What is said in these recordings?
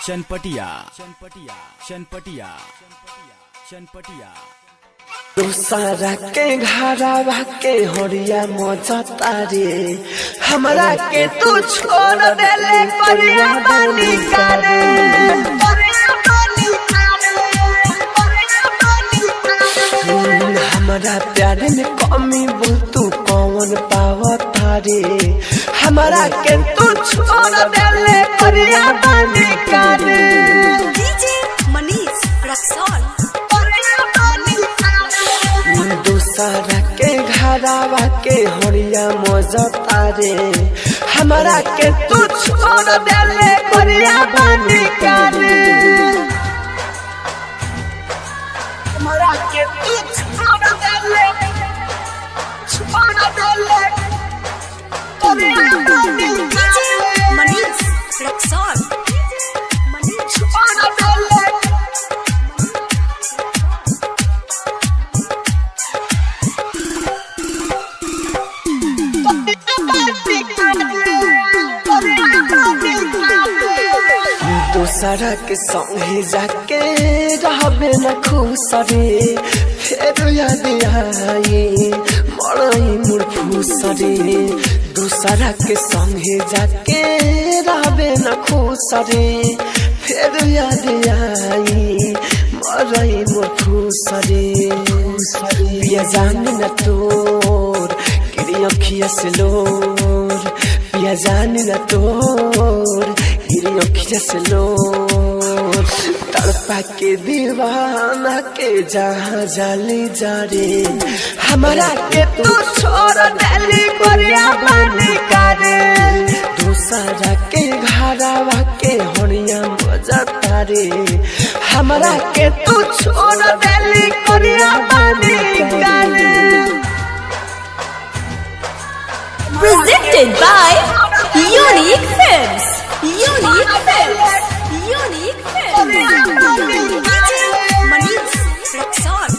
चनपटिया चनपटिया चनपटिया चनपटिया दूसरा के घरवा के होरिया मजा तारे हमरा के तू छोड़ देले करिया बानी करे हमरा प्यार में कमी बोल तू कौन पावता रे हमरा के तू छोड़ देले करिया बानी करे डीजे मनीष रक्सौल दूसरा के घरवा के होरिया मजा तारे हमरा के तू छोड़ देले करिया बानी करे हमरा के तू छोड़ देले करिया बानी डीजे मनीष रक्सौल छोड़ देले दूसरा के संगे जाके रहबे न खुश रे फिर याद आई मरई मोर खुश रे दूसरा के संगे जाके रहबे न खुश रे फिर याद आई मरई मोर खुश रे पिया जान न तोर गिरी अखिया से लोर पिया जान न तोर गिरी अखिया से लोर तड़पा के दीवाना के जहाँ जाली जा रे हमारा के तू छोड़ देली करिया बानी करे दूसरा के घरवा के होरिया मजा तारे हमारा के तू छोड़ देली करिया बानी करे presented by Unique Films. Unique Films. Unique Films. DJ Manish Raxaul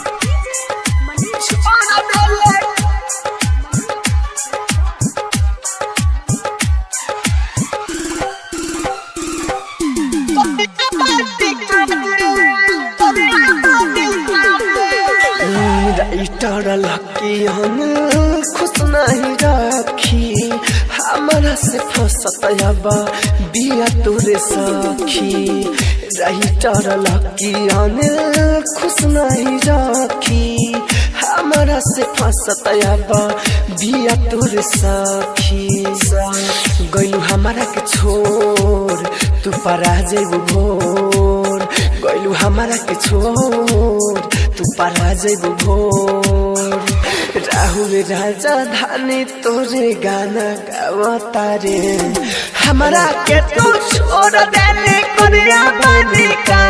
writer Lucky हम खुश नहीं रखी हमारा से फसत बा बिया तोरे सखी राइटर लकी हम खुश नहीं रखी हमारा से फसत बा बिया तोरे सखी गइलू हमारा के छोड़ तू परा जेबू भोर गइलू हमारा के छोड़ तू परा जेबू भोर राहुल राजा धानी तोरे गाना गावता रे हमारा के तू छोड़ देले करिया बानी का